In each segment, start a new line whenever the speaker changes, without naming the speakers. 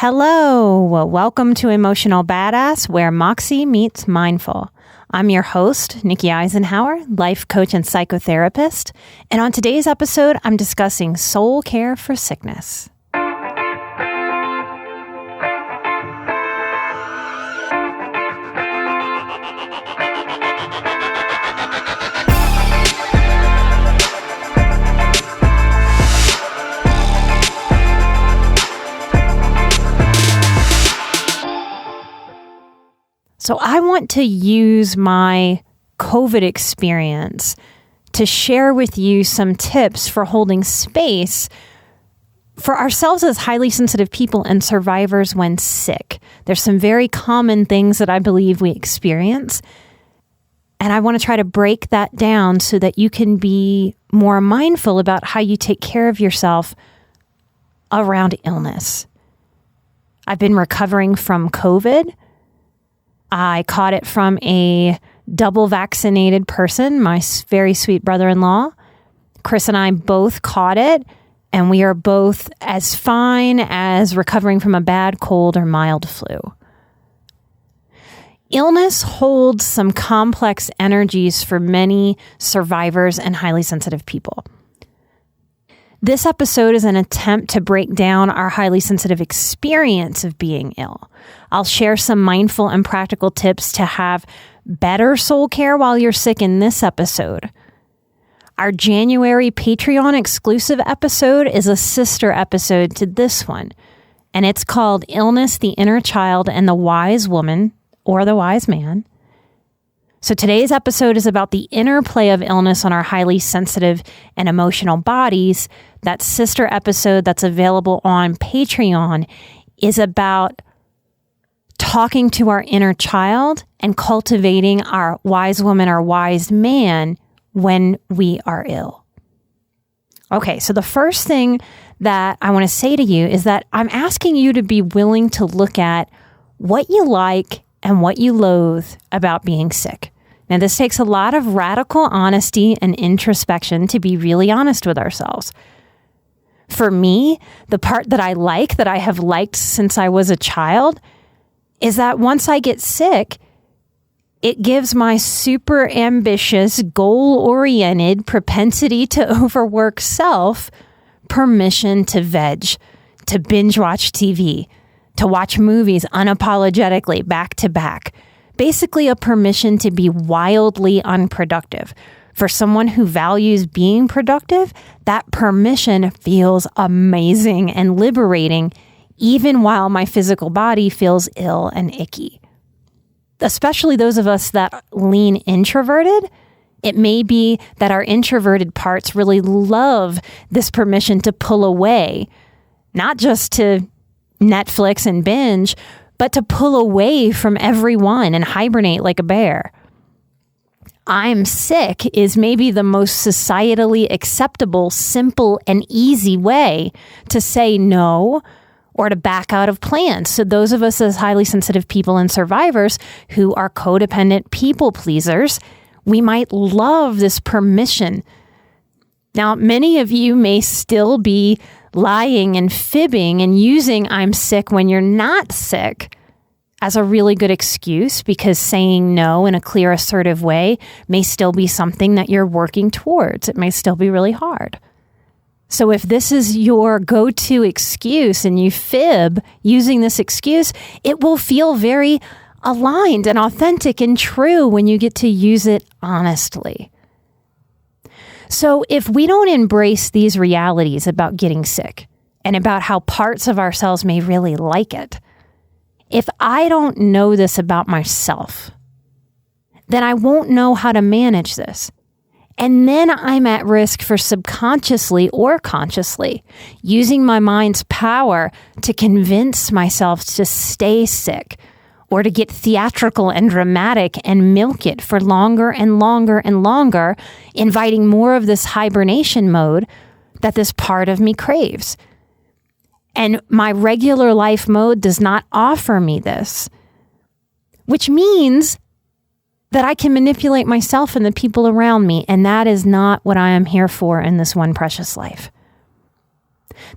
Hello, welcome to Emotional Badass, where Moxie meets Mindful. I'm your host, Nikki Eisenhower, life coach and psychotherapist, and on today's episode, I'm discussing soul care for sickness. So I want to use my COVID experience to share with you some tips for holding space for ourselves as highly sensitive people and survivors when sick. There's some very common things that I believe we experience, and I want to try to break that down so that you can be more mindful about how you take care of yourself around illness. I've been recovering from COVID. I caught it from a double vaccinated person, my very sweet brother-in-law. Chris and I both caught it, and we are both as fine as recovering from a bad cold or mild flu. Illness holds some complex energies for many survivors and highly sensitive people. This episode is an attempt to break down our highly sensitive experience of being ill. I'll share some mindful and practical tips to have better soul care while you're sick in this episode. Our January Patreon exclusive episode is a sister episode to this one, and it's called Illness, the Inner Child, and the Wise Woman, or the Wise Man. So today's episode is about the interplay of illness on our highly sensitive and emotional bodies. That sister episode that's available on Patreon is about talking to our inner child and cultivating our wise woman or wise man when we are ill. Okay, so the first thing that I want to say to you is that I'm asking you to be willing to look at what you like and what you loathe about being sick. Now, this takes a lot of radical honesty and introspection to be really honest with ourselves. For me, the part that I like, that I have liked since I was a child, is that once I get sick, it gives my super ambitious, goal-oriented propensity to overwork self permission to veg, to binge watch TV, to watch movies unapologetically back to back. Basically a permission to be wildly unproductive. For someone who values being productive, that permission feels amazing and liberating, even while my physical body feels ill and icky. Especially those of us that lean introverted, it may be that our introverted parts really love this permission to pull away, not just to Netflix and binge, but to pull away from everyone and hibernate like a bear. I'm sick is maybe the most societally acceptable, simple, and easy way to say no or to back out of plans. So those of us as highly sensitive people and survivors who are codependent people pleasers, we might love this permission. Now, many of you may still be lying and fibbing and using I'm sick when you're not sick as a really good excuse, because saying no in a clear, assertive way may still be something that you're working towards. It may still be really hard. So if this is your go-to excuse and you fib using this excuse, it will feel very aligned and authentic and true when you get to use it honestly. So if we don't embrace these realities about getting sick and about how parts of ourselves may really like it, if I don't know this about myself, then I won't know how to manage this. And then I'm at risk for subconsciously or consciously using my mind's power to convince myself to stay sick or to get theatrical and dramatic and milk it for longer and longer and longer, inviting more of this hibernation mode that this part of me craves. And my regular life mode does not offer me this, which means that I can manipulate myself and the people around me, and that is not what I am here for in this one precious life.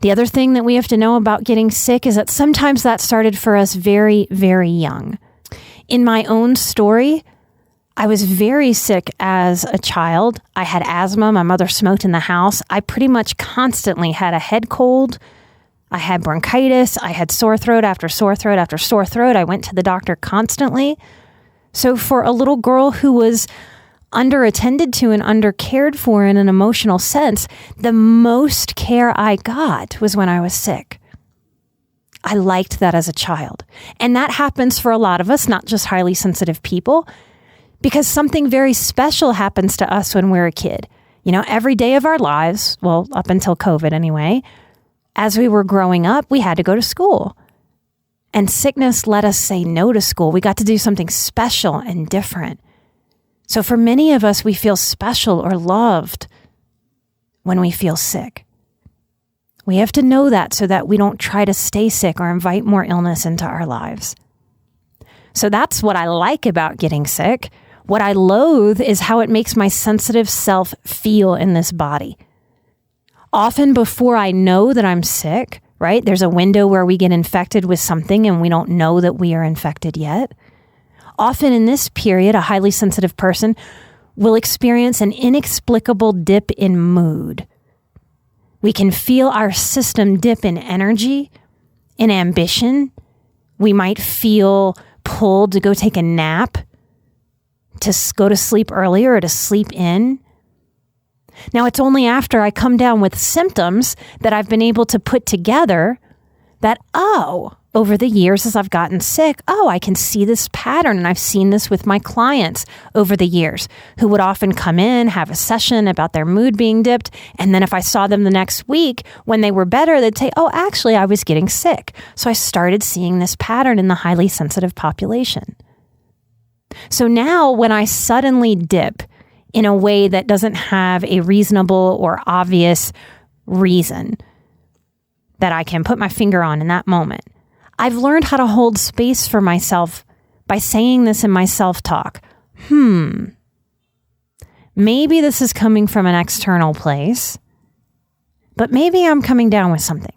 The other thing that we have to know about getting sick is that sometimes that started for us very, very young. In my own story, I was very sick as a child. I had asthma. My mother smoked in the house. I pretty much constantly had a head cold. I had bronchitis. I had sore throat after sore throat after sore throat. I went to the doctor constantly. So for a little girl who was underattended to and undercared for in an emotional sense, the most care I got was when I was sick. I liked that as a child. And that happens for a lot of us, not just highly sensitive people, because something very special happens to us when we're a kid. You know, every day of our lives, well, up until COVID anyway, as we were growing up, we had to go to school. And sickness let us say no to school. We got to do something special and different. So for many of us, we feel special or loved when we feel sick. We have to know that so that we don't try to stay sick or invite more illness into our lives. So that's what I like about getting sick. What I loathe is how it makes my sensitive self feel in this body. Often before I know that I'm sick, right? There's a window where we get infected with something and we don't know that we are infected yet. Often in this period, a highly sensitive person will experience an inexplicable dip in mood. We can feel our system dip in energy, in ambition. We might feel pulled to go take a nap, to go to sleep earlier or to sleep in. Now, it's only after I come down with symptoms that I've been able to put together that, over the years as I've gotten sick, I can see this pattern. And I've seen this with my clients over the years who would often come in, have a session about their mood being dipped. And then if I saw them the next week when they were better, they'd say, actually, I was getting sick. So I started seeing this pattern in the highly sensitive population. So now when I suddenly dip in a way that doesn't have a reasonable or obvious reason that I can put my finger on in that moment, I've learned how to hold space for myself by saying this in my self-talk. Maybe this is coming from an external place, but maybe I'm coming down with something.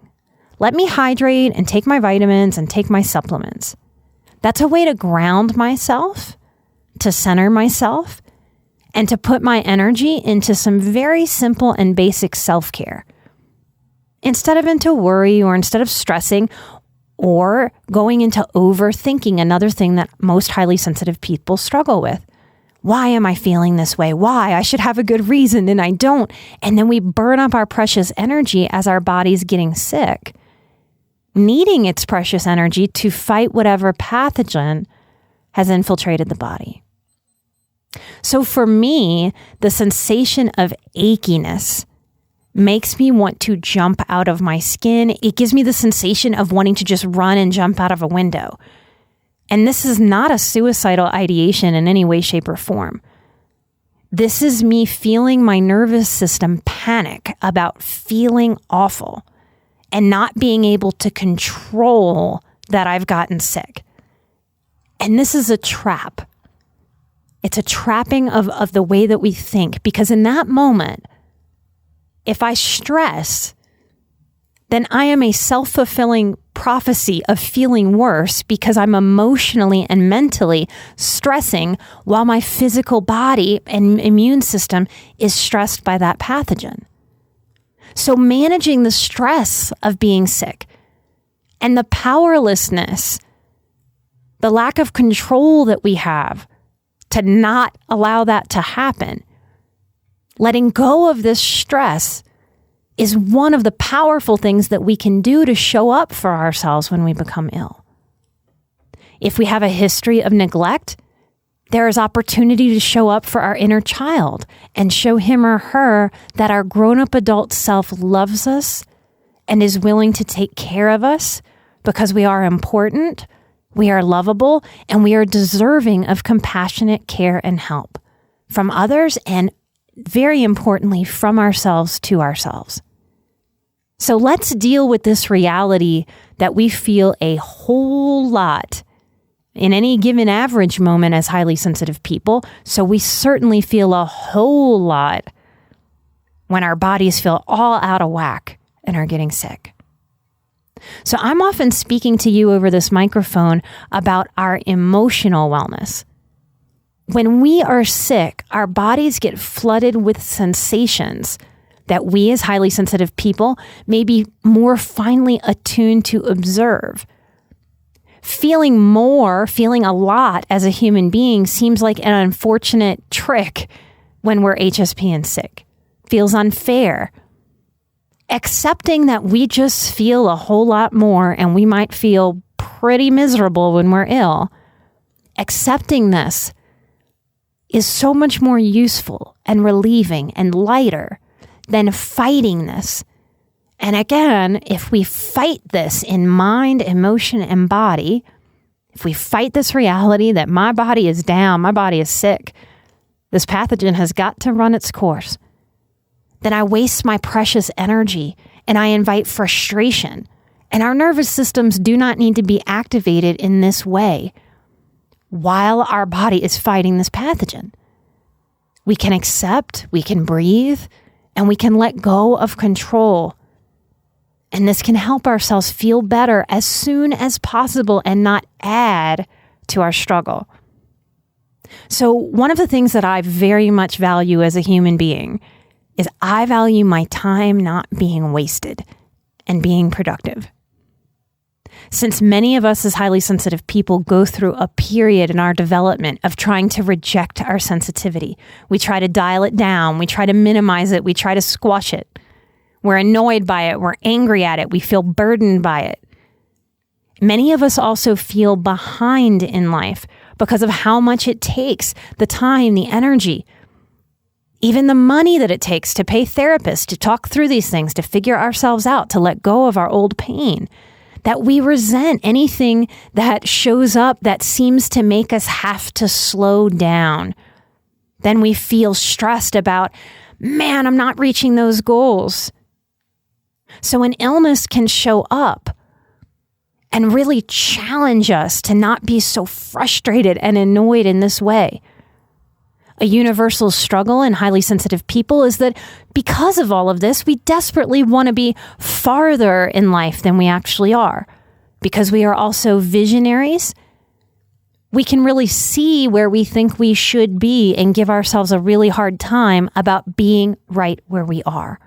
Let me hydrate and take my vitamins and take my supplements. That's a way to ground myself, to center myself, and to put my energy into some very simple and basic self-care. Instead of into worry or instead of stressing or going into overthinking, another thing that most highly sensitive people struggle with. Why am I feeling this way? Why? I should have a good reason and I don't. And then we burn up our precious energy as our body's getting sick, needing its precious energy to fight whatever pathogen has infiltrated the body. So for me, the sensation of achiness makes me want to jump out of my skin. It gives me the sensation of wanting to just run and jump out of a window. And this is not a suicidal ideation in any way, shape, or form. This is me feeling my nervous system panic about feeling awful and not being able to control that I've gotten sick. And this is a trap. It's a trapping of the way that we think, because in that moment, if I stress, then I am a self-fulfilling prophecy of feeling worse because I'm emotionally and mentally stressing while my physical body and immune system is stressed by that pathogen. So managing the stress of being sick and the powerlessness, the lack of control that we have to not allow that to happen, letting go of this stress is one of the powerful things that we can do to show up for ourselves when we become ill. If we have a history of neglect, there is opportunity to show up for our inner child and show him or her that our grown-up adult self loves us and is willing to take care of us because we are important, we are lovable, and we are deserving of compassionate care and help from others, and very importantly, from ourselves to ourselves. So let's deal with this reality that we feel a whole lot in any given average moment as highly sensitive people. So we certainly feel a whole lot when our bodies feel all out of whack and are getting sick. So I'm often speaking to you over this microphone about our emotional wellness. When we are sick, our bodies get flooded with sensations that we as highly sensitive people may be more finely attuned to observe. Feeling a lot as a human being seems like an unfortunate trick when we're HSP and sick. Feels unfair. Accepting that we just feel a whole lot more and we might feel pretty miserable when we're ill, accepting this is so much more useful and relieving and lighter than fighting this. And again, if we fight this in mind, emotion, and body, if we fight this reality that my body is down, my body is sick, this pathogen has got to run its course, then I waste my precious energy and I invite frustration. And our nervous systems do not need to be activated in this way while our body is fighting this pathogen. We can accept, we can breathe, and we can let go of control. And this can help ourselves feel better as soon as possible and not add to our struggle. So one of the things that I very much value as a human being is I value my time not being wasted and being productive. Since many of us as highly sensitive people go through a period in our development of trying to reject our sensitivity, we try to dial it down, we try to minimize it, we try to squash it. We're annoyed by it, we're angry at it, we feel burdened by it. Many of us also feel behind in life because of how much it takes, the time, the energy, even the money that it takes to pay therapists, to talk through these things, to figure ourselves out, to let go of our old pain, that we resent anything that shows up that seems to make us have to slow down. Then we feel stressed about, man, I'm not reaching those goals. So an illness can show up and really challenge us to not be so frustrated and annoyed in this way. A universal struggle in highly sensitive people is that because of all of this, we desperately want to be farther in life than we actually are. Because we are also visionaries, we can really see where we think we should be and give ourselves a really hard time about being right where we are.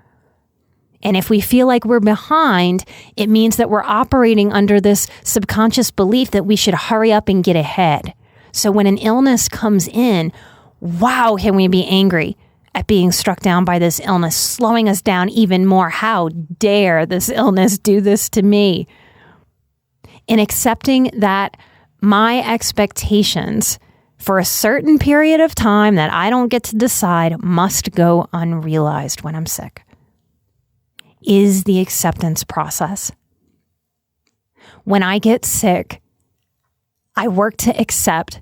And if we feel like we're behind, it means that we're operating under this subconscious belief that we should hurry up and get ahead. So when an illness comes in, wow, can we be angry at being struck down by this illness, slowing us down even more? How dare this illness do this to me? In accepting that my expectations for a certain period of time that I don't get to decide must go unrealized when I'm sick is the acceptance process. When I get sick, I work to accept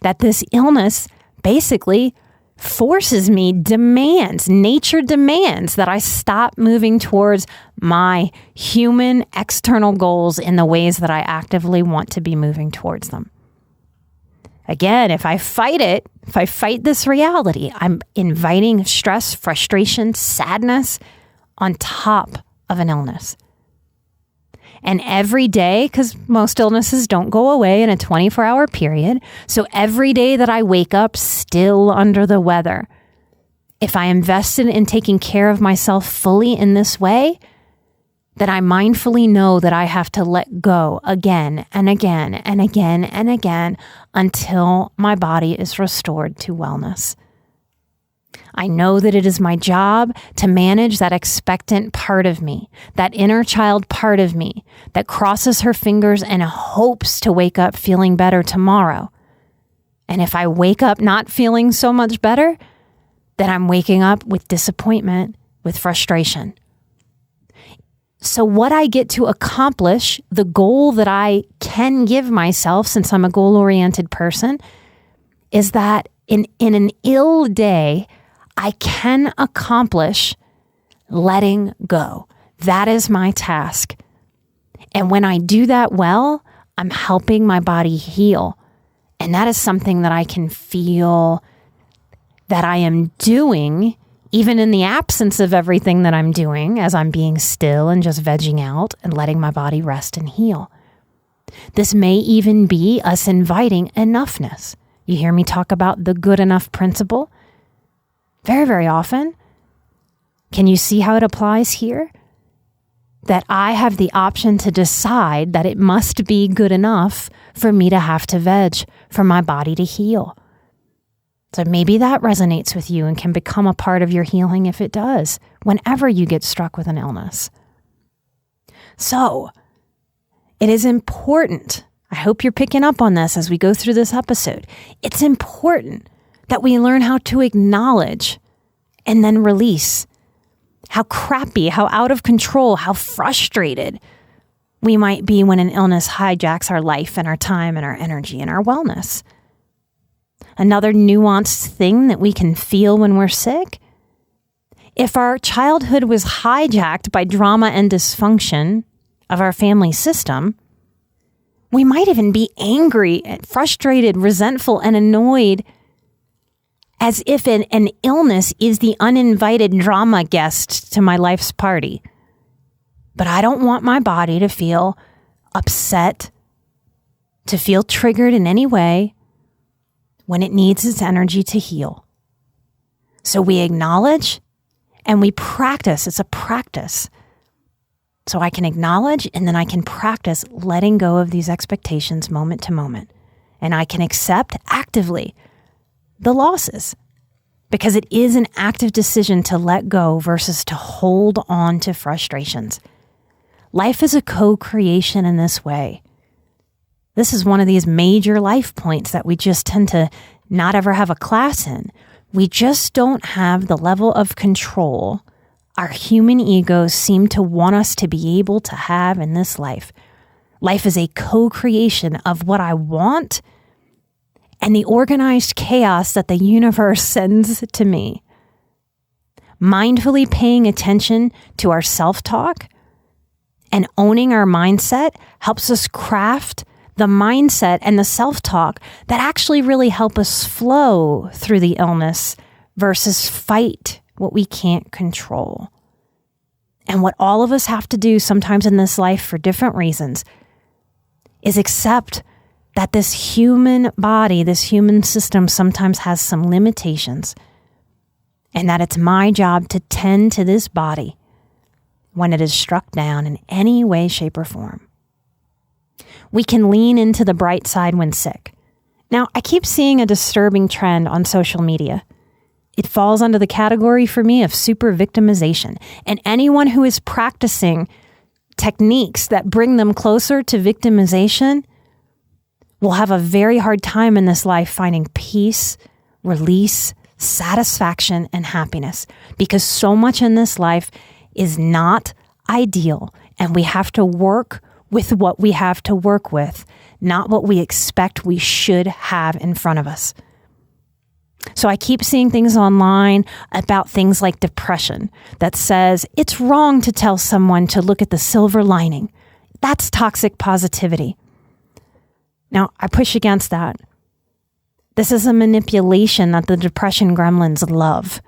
that this illness basically forces me, nature demands that I stop moving towards my human external goals in the ways that I actively want to be moving towards them. Again, if I fight this reality, I'm inviting stress, frustration, sadness on top of an illness. And every day, because most illnesses don't go away in a 24-hour period, so every day that I wake up still under the weather, if I invested in taking care of myself fully in this way, then I mindfully know that I have to let go again and again and again and again until my body is restored to wellness. I know that it is my job to manage that expectant part of me, that inner child part of me that crosses her fingers and hopes to wake up feeling better tomorrow. And if I wake up not feeling so much better, then I'm waking up with disappointment, with frustration. So what I get to accomplish, the goal that I can give myself, since I'm a goal-oriented person, is that in an ill day, I can accomplish letting go. That is my task. And when I do that well, I'm helping my body heal. And that is something that I can feel that I am doing even in the absence of everything that I'm doing, as I'm being still and just vegging out and letting my body rest and heal. This may even be us inviting enoughness. You hear me talk about the good enough principle very, very often. Can you see how it applies here? That I have the option to decide that it must be good enough for me to have to veg, for my body to heal. So maybe that resonates with you and can become a part of your healing if it does, whenever you get struck with an illness. So, it is important, I hope you're picking up on this as we go through this episode. It's important that we learn how to acknowledge and then release how crappy, how out of control, how frustrated we might be when an illness hijacks our life and our time and our energy and our wellness. Another nuanced thing that we can feel when we're sick, if our childhood was hijacked by drama and dysfunction of our family system, we might even be angry, frustrated, resentful, and annoyed, as if an illness is the uninvited drama guest to my life's party. But I don't want my body to feel upset, to feel triggered in any way when it needs its energy to heal. So we acknowledge and we practice. It's a practice. So I can acknowledge and then I can practice letting go of these expectations moment to moment. And I can accept actively the losses, because it is an active decision to let go versus to hold on to frustrations. Life is a co-creation in this way. This is one of these major life points that we just tend to not ever have a class in. We just don't have the level of control our human egos seem to want us to be able to have in this life. Life is a co-creation of what I want and the organized chaos that the universe sends to me. Mindfully paying attention to our self-talk and owning our mindset helps us craft the mindset and the self-talk that actually really help us flow through the illness versus fight what we can't control. And what all of us have to do sometimes in this life for different reasons is accept that this human body, this human system sometimes has some limitations, and that it's my job to tend to this body when it is struck down in any way, shape, or form. We can lean into the bright side when sick. Now, I keep seeing a disturbing trend on social media. It falls under the category for me of super victimization. And anyone who is practicing techniques that bring them closer to victimization will have a very hard time in this life finding peace, release, satisfaction, and happiness, because so much in this life is not ideal, and we have to work with what we have to work with, not what we expect we should have in front of us. So I keep seeing things online about things like depression that says it's wrong to tell someone to look at the silver lining. That's toxic positivity. Now, I push against that. This is a manipulation that the depression gremlins love.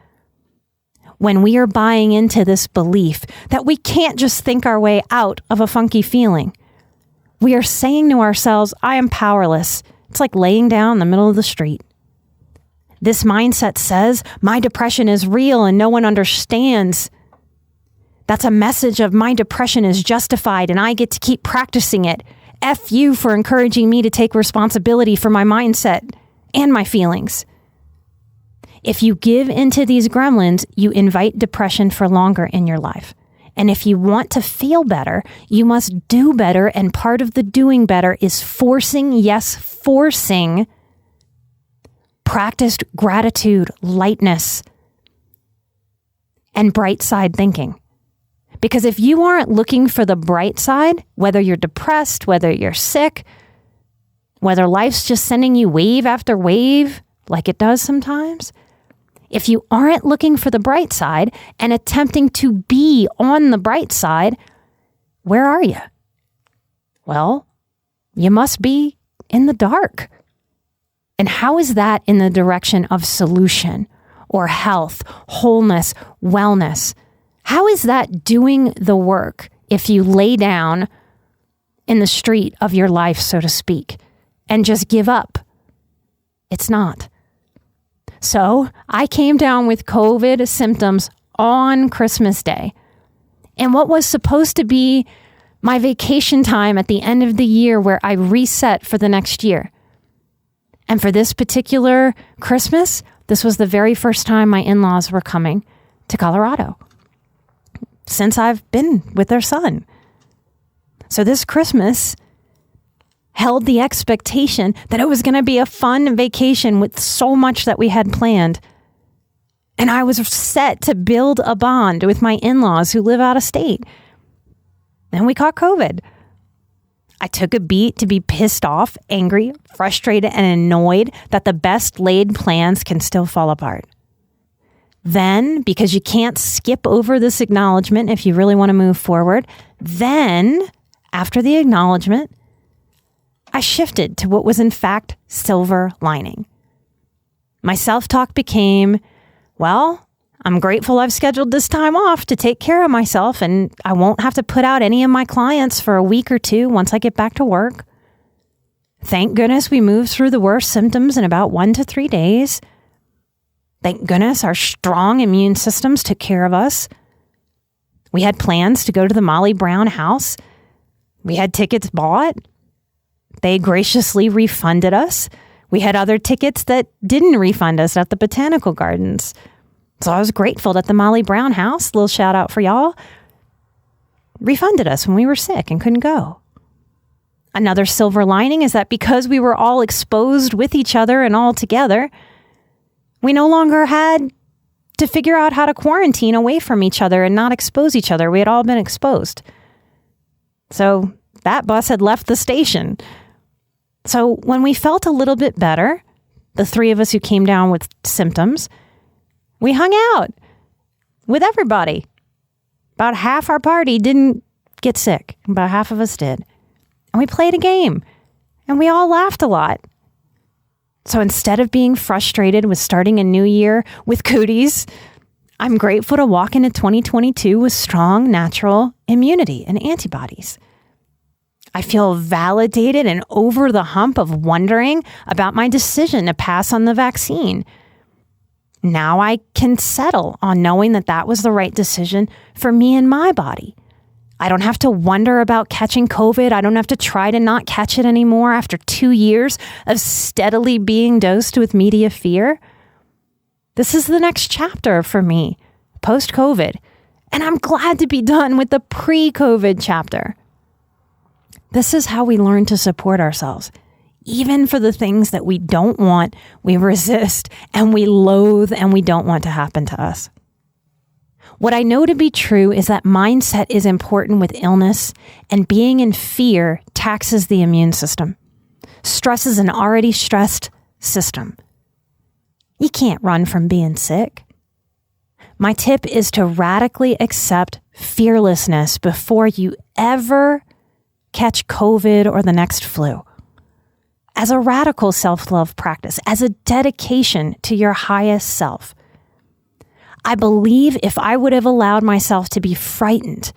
When we are buying into this belief that we can't just think our way out of a funky feeling, we are saying to ourselves, I am powerless. It's like laying down in the middle of the street. This mindset says, my depression is real and no one understands. That's a message of my depression is justified and I get to keep practicing it. F you for encouraging me to take responsibility for my mindset and my feelings. If you give into these gremlins, you invite depression for longer in your life. And if you want to feel better, you must do better. And part of the doing better is forcing practiced gratitude, lightness, and bright side thinking. Because if you aren't looking for the bright side, whether you're depressed, whether you're sick, whether life's just sending you wave after wave, like it does sometimes, if you aren't looking for the bright side and attempting to be on the bright side, where are you? Well, you must be in the dark. And how is that in the direction of solution or health, wholeness, wellness. How is that doing the work if you lay down in the street of your life, so to speak, and just give up? It's not. So I came down with COVID symptoms on Christmas Day. And what was supposed to be my vacation time at the end of the year where I reset for the next year. And for this particular Christmas, this was the very first time my in-laws were coming to Colorado since I've been with their son. So this Christmas held the expectation that it was going to be a fun vacation with so much that we had planned. And I was set to build a bond with my in-laws who live out of state. And we caught COVID. I took a beat to be pissed off, angry, frustrated, and annoyed that the best laid plans can still fall apart. Then, because you can't skip over this acknowledgement if you really want to move forward, then, after the acknowledgement, I shifted to what was in fact silver lining. My self-talk became, well, I'm grateful I've scheduled this time off to take care of myself, and I won't have to put out any of my clients for a week or two once I get back to work. Thank goodness we moved through the worst symptoms in about 1 to 3 days. Thank goodness our strong immune systems took care of us. We had plans to go to the Molly Brown house. We had tickets bought. They graciously refunded us. We had other tickets that didn't refund us at the Botanical Gardens. So I was grateful that the Molly Brown house, little shout out for y'all, refunded us when we were sick and couldn't go. Another silver lining is that because we were all exposed with each other and all together, we no longer had to figure out how to quarantine away from each other and not expose each other. We had all been exposed. So that bus had left the station. So when we felt a little bit better, the three of us who came down with symptoms, we hung out with everybody. About half our party didn't get sick. About half of us did. And we played a game. And we all laughed a lot. So instead of being frustrated with starting a new year with cooties, I'm grateful to walk into 2022 with strong natural immunity and antibodies. I feel validated and over the hump of wondering about my decision to pass on the vaccine. Now I can settle on knowing that that was the right decision for me and my body. I don't have to wonder about catching COVID. I don't have to try to not catch it anymore after 2 years of steadily being dosed with media fear. This is the next chapter for me, post-COVID, and I'm glad to be done with the pre-COVID chapter. This is how we learn to support ourselves. Even for the things that we don't want, we resist and we loathe and we don't want to happen to us. What I know to be true is that mindset is important with illness, and being in fear taxes the immune system, stresses an already stressed system. You can't run from being sick. My tip is to radically accept fearlessness before you ever catch COVID or the next flu. As a radical self-love practice, as a dedication to your highest self. I believe if I would have allowed myself to be frightened,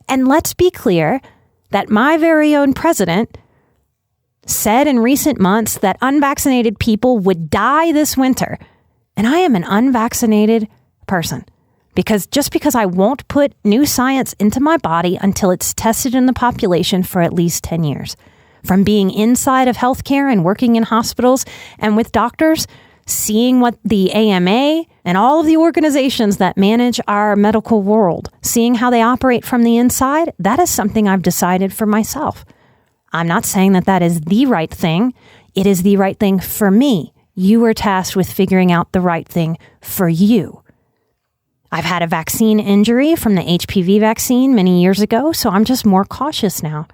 and let's be clear that my very own president said in recent months that unvaccinated people would die this winter, and I am an unvaccinated person. Because I won't put new science into my body until it's tested in the population for at least 10 years. From being inside of healthcare and working in hospitals and with doctors, seeing what the AMA and all of the organizations that manage our medical world, seeing how they operate from the inside, that is something I've decided for myself. I'm not saying that that is the right thing. It is the right thing for me. You are tasked with figuring out the right thing for you. I've had a vaccine injury from the HPV vaccine many years ago, so I'm just more cautious now.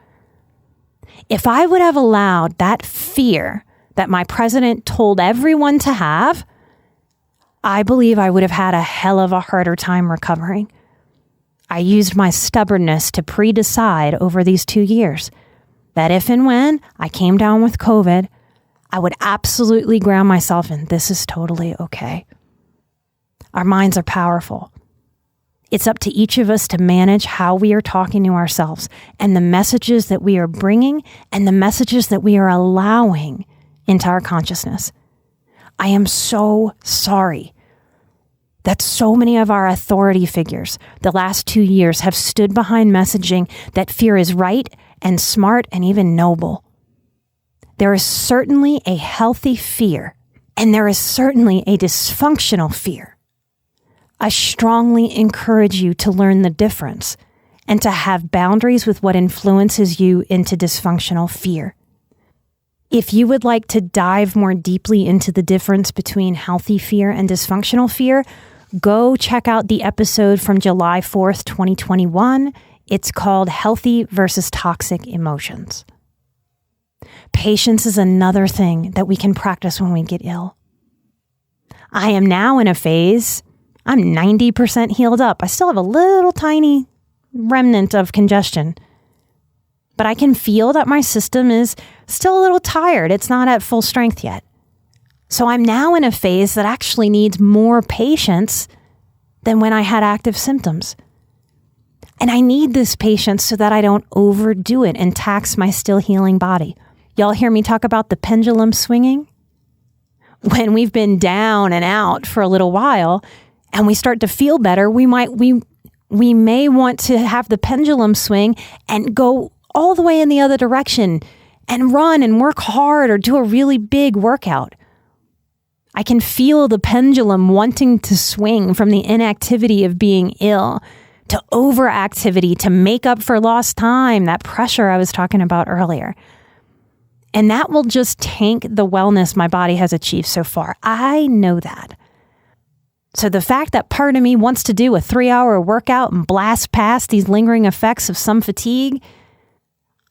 If I would have allowed that fear that my president told everyone to have, I believe I would have had a hell of a harder time recovering. I used my stubbornness to pre-decide over these 2 years that if and when I came down with COVID, I would absolutely ground myself in this is totally okay. Our minds are powerful. It's up to each of us to manage how we are talking to ourselves and the messages that we are bringing and the messages that we are allowing into our consciousness. I am so sorry that so many of our authority figures the last 2 years have stood behind messaging that fear is right and smart and even noble. There is certainly a healthy fear, and there is certainly a dysfunctional fear. I strongly encourage you to learn the difference and to have boundaries with what influences you into dysfunctional fear. If you would like to dive more deeply into the difference between healthy fear and dysfunctional fear, go check out the episode from July 4th, 2021. It's called Healthy versus Toxic Emotions. Patience is another thing that we can practice when we get ill. I am now in a phase, I'm 90% healed up. I still have a little tiny remnant of congestion, but I can feel that my system is still a little tired. It's not at full strength yet. So I'm now in a phase that actually needs more patience than when I had active symptoms. And I need this patience so that I don't overdo it and tax my still healing body. Y'all hear me talk about the pendulum swinging? When we've been down and out for a little while and we start to feel better, we may want to have the pendulum swing and go all the way in the other direction and run and work hard or do a really big workout. I can feel the pendulum wanting to swing from the inactivity of being ill to overactivity to make up for lost time, that pressure I was talking about earlier. And that will just tank the wellness my body has achieved so far. I know that. So the fact that part of me wants to do a 3-hour workout and blast past these lingering effects of some fatigue,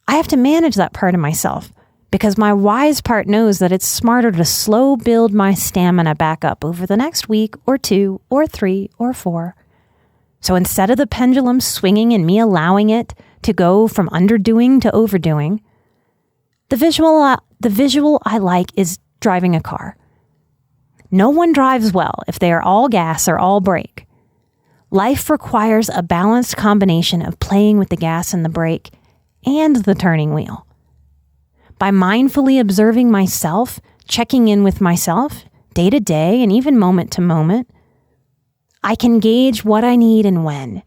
I have to manage that part of myself because my wise part knows that it's smarter to slow build my stamina back up over the next week or 2 or 3 or 4. So instead of the pendulum swinging and me allowing it to go from underdoing to overdoing, the visual I like is driving a car. No one drives well if they are all gas or all brake. Life requires a balanced combination of playing with the gas and the brake and the turning wheel. By mindfully observing myself, checking in with myself day to day and even moment to moment, I can gauge what I need and when,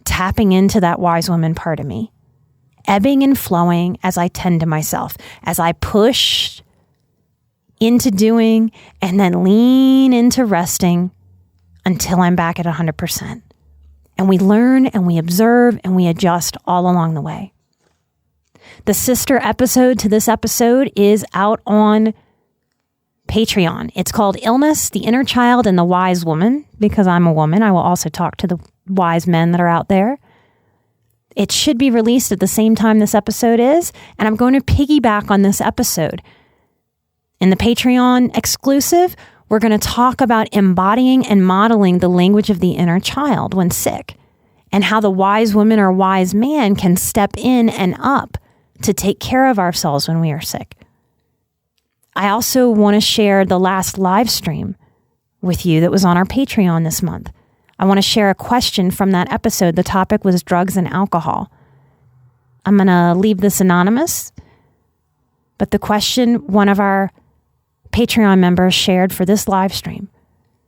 tapping into that wise woman part of me, ebbing and flowing as I tend to myself, as I push into doing and then lean into resting until I'm back at 100%. And we learn and we observe and we adjust all along the way. The sister episode to this episode is out on Patreon. It's called Illness, the Inner Child, and the Wise Woman. Because I'm a woman, I will also talk to the wise men that are out there. It should be released at the same time this episode is, and I'm going to piggyback on this episode. In the Patreon exclusive, we're going to talk about embodying and modeling the language of the inner child when sick, and how the wise woman or wise man can step in and up to take care of ourselves when we are sick. I also want to share the last live stream with you that was on our Patreon this month. I want to share a question from that episode. The topic was drugs and alcohol. I'm going to leave this anonymous, but the question one of our Patreon members shared for this live stream,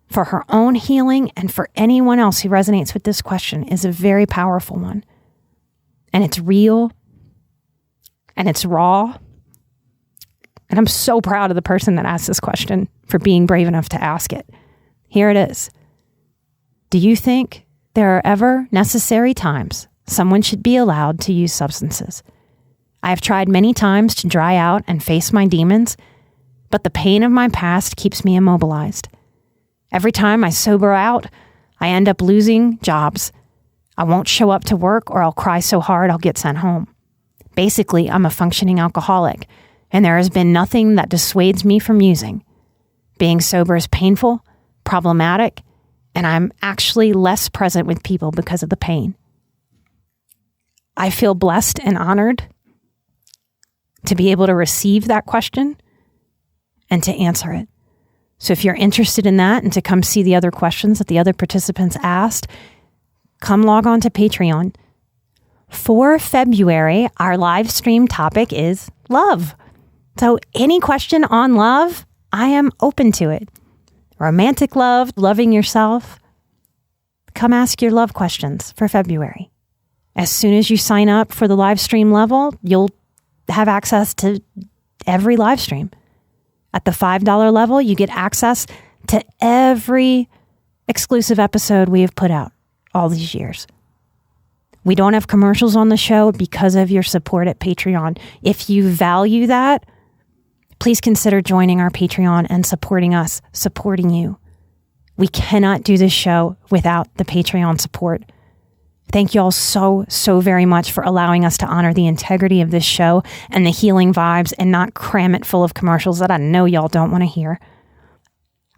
for her own healing and for anyone else who resonates with this question, is a very powerful one. And it's real, and it's raw. And I'm so proud of the person that asked this question for being brave enough to ask it. Here it is. Do you think there are ever necessary times someone should be allowed to use substances? I have tried many times to dry out and face my demons, but the pain of my past keeps me immobilized. Every time I sober out, I end up losing jobs. I won't show up to work or I'll cry so hard I'll get sent home. Basically, I'm a functioning alcoholic, and there has been nothing that dissuades me from using. Being sober is painful, problematic, and I'm actually less present with people because of the pain. I feel blessed and honored to be able to receive that question and to answer it. So if you're interested in that and to come see the other questions that the other participants asked, come log on to Patreon. For February, our live stream topic is love. So any question on love, I am open to it. Romantic love, loving yourself. Come ask your love questions for February. As soon as you sign up for the live stream level, you'll have access to every live stream. At the $5 level, you get access to every exclusive episode we have put out all these years. We don't have commercials on the show because of your support at Patreon. If you value that, please consider joining our Patreon and supporting us, supporting you. We cannot do this show without the Patreon support. Thank you all so very much for allowing us to honor the integrity of this show and the healing vibes and not cram it full of commercials that I know y'all don't want to hear.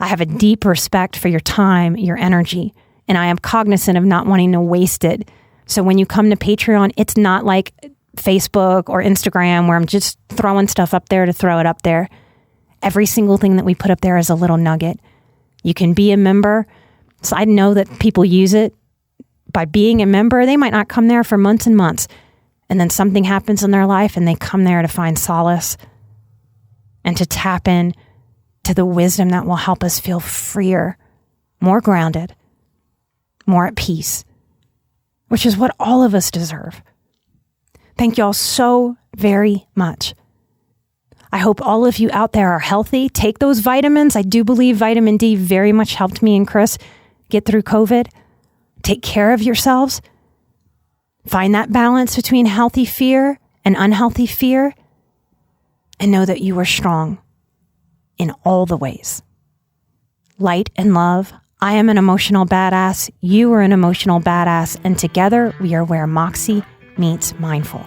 I have a deep respect for your time, your energy, and I am cognizant of not wanting to waste it. So when you come to Patreon, it's not like Facebook or Instagram where I'm just throwing stuff up there to throw it up there. Every single thing that we put up there is a little nugget. You can be a member. So I know that people use it. By being a member, they might not come there for months and months. And then something happens in their life and they come there to find solace and to tap in to the wisdom that will help us feel freer, more grounded, more at peace, which is what all of us deserve. Thank you all so very much. I hope all of you out there are healthy. Take those vitamins. I do believe vitamin D very much helped me and Chris get through COVID. Take care of yourselves. Find that balance between healthy fear and unhealthy fear. And know that you are strong in all the ways. Light and love. I am an emotional badass. You are an emotional badass. And together we are where Moxie meets mindful.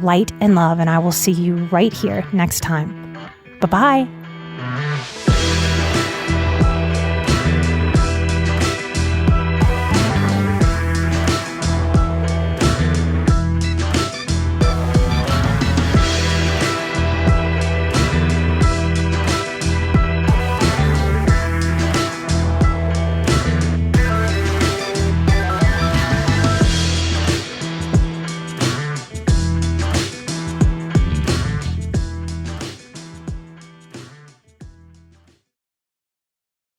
Light and love. And I will see you right here next time. Bye-bye.